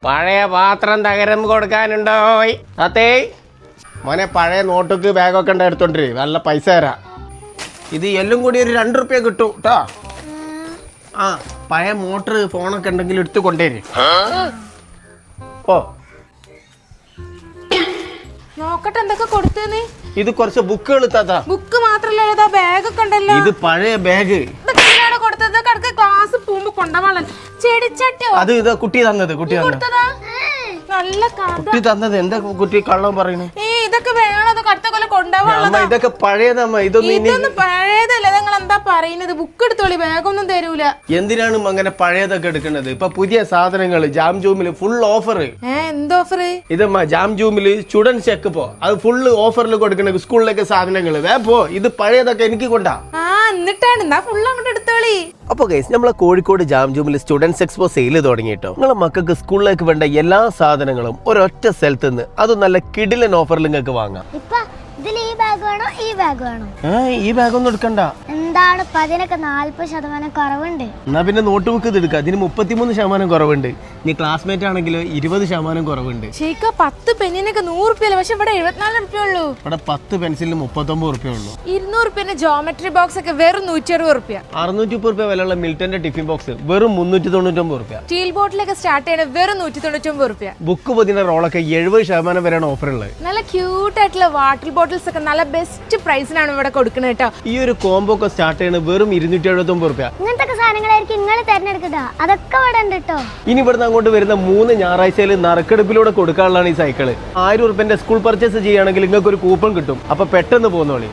പഴയ പാത്രം തകരം കൊടുക്കാനുണ്ടോ? അത്തേ മോനെ, പഴയ നോട്ടുക്ക് ബാഗൊക്കെ ഉണ്ട്, എടുത്തോണ്ട് നല്ല പൈസ തരാം. ഇത് എല്ലാം കൂടി ഒരു 2 റുപ്യ കിട്ടും കേട്ടോ. ആ, പഴയ മോട്ടർ ഫോണൊക്കെ ഉണ്ടെങ്കിൽ എടുത്ത് കൊണ്ടുവരും. ഓ നോക്കട്ടെ എന്തൊക്കെ കൊടുത്തേന്ന്. ഇത് കുറച്ച് ബുക്കുകൾ താത്താ. ബുക്ക് മാത്രല്ല, ബാഗൊക്കെ ഉണ്ടല്ലോ. ഇത് പഴയ ബാഗ്. കൊടുത്തത് കടക്ക് ക്ലാസ് പോകുമ്പോ കൊണ്ടുപോകാൻ ചെടിച്ചട്ടിയോ? അത് ഇത് കുട്ടി തന്നത്. നല്ല കുട്ടി തന്നത്. എന്താ കുട്ടി കള്ളം പറയുന്നേ? ഇതൊക്കെ വേണം, അടുത്ത കൊല്ലം കൊണ്ടുപോകാനുള്ളത്. ഇതൊക്കെ പഴയതമ്മ. ഇതൊന്നും പഴയതല്ല. നിങ്ങൾ എന്താ പറയുന്നത്? ബുക്ക് എടുത്തോളി, ബാഗൊന്നും തരൂല. എന്തിനാണ് അങ്ങനെ പഴയതൊക്കെ എടുക്കുന്നത്? ഇപ്പൊ പുതിയ സാധനങ്ങൾ ജാം ജൂമില് ഫുൾ ഓഫർ. എന്ത് ഓഫർ? ഇതമ്മ ജാം ജൂമില് സ്റ്റുഡന്റ് ചെക്ക് പോ, അത് ഫുള്ള് ഓഫറിൽ കൊടുക്കണ സ്കൂളിലേക്ക് സാധനങ്ങൾ പോ. ഇത് പഴയതൊക്കെ എനിക്ക് കൊണ്ടാ. എന്നിട്ടാണ് എന്നാ ഫുൾ അങ്ങോട്ട് എടുത്തോളി. അപ്പൊ ഗൈസ്, നമ്മളെ കോഴിക്കോട് ജാം ജൂമിൽ സ്റ്റുഡൻസ് എക്സ്പോ സെയിൽ തുടങ്ങിട്ടോ. നിങ്ങളെ മക്കൾക്ക് സ്കൂളിലേക്ക് വേണ്ട എല്ലാ സാധനങ്ങളും ഒരൊറ്റ സ്ഥലത്ത് നിന്ന്, അത് നല്ല കിടിലൻ ഓഫറിൽ നിങ്ങൾക്ക് വാങ്ങാം. ഈ ബാഗ് വേണോ, ഈ ബാഗ് വേണോ? ഈ ബാഗ് ഒന്നും എടുക്കണ്ട. എന്താണ് 40% കുറവുണ്ട്. എന്നാ പിന്നെ നോട്ട് ബുക്ക് ഇത് എടുക്കുക. അതിന് 33% കുറവുണ്ട്. നീ ക്ലാസ്മേറ്റ് ആണെങ്കിൽ 20% കുറവുണ്ട്. 10 പെന്നിനൊക്കെ 100 റുപ്യ, പക്ഷെ ഇവിടെ 74 റുപ്യ ഉള്ളൂ. ഇവിടെ 10 പെൻസിലിന് 39 റുപ്യ ഉള്ളൂ. 200 റുപ്യന്റെ ജോമെട്രി ബോക്സ് ഒക്കെ വെറും 160 റുപ്യ. 630 റുപ്യ വിലയുള്ള മിൽട്ടന്റെ ടിഫിൻ ബോക്സ് വെറും 399 റുപ്യ. സ്റ്റീൽ ബോട്ടിലൊക്കെ സ്റ്റാർട്ട് ചെയ്യണത് വെറും 199 റുപ്യ. ബുക്ക് പൊതിന റോളൊക്കെ 70% വരെയാണ് ഓഫർ ഉള്ളത്. നല്ല ക്യൂട്ട് ആയിട്ടുള്ള വാട്ടർ ബോട്ടിൽസ് ഒക്കെ നല്ല ബെസ്റ്റ് പ്രൈസിനാണ് ഇവിടെ കൊടുക്കുന്നത് കേട്ടോ. ഈ ഒരു കോംബോ ഒക്കെ സ്റ്റാർട്ട് ചെയ്യുന്നത് വെറും 279 റുപ്യ. ഇങ്ങനത്തെ സാധനങ്ങളായിരിക്കും നിങ്ങൾ തിരഞ്ഞെടുക്കുക. അതൊക്കെ ഇവിടെ ഉണ്ട് കേട്ടോ. ഇനി ഇവിടുന്ന് അങ്ങോട്ട് വരുന്ന 3 ഞായറാഴ്ചയിൽ നറുക്കെടുപ്പിലൂടെ കൊടുക്കാനുള്ളതാണ് ഈ സൈക്കിള്. 1000 റുപ്യന്റെ സ്കൂൾ പർച്ചേസ് ചെയ്യുകയാണെങ്കിൽ നിങ്ങൾക്ക് ഒരു കൂപ്പൺ കിട്ടും. അപ്പൊ പെട്ടെന്ന് പോന്നോളി.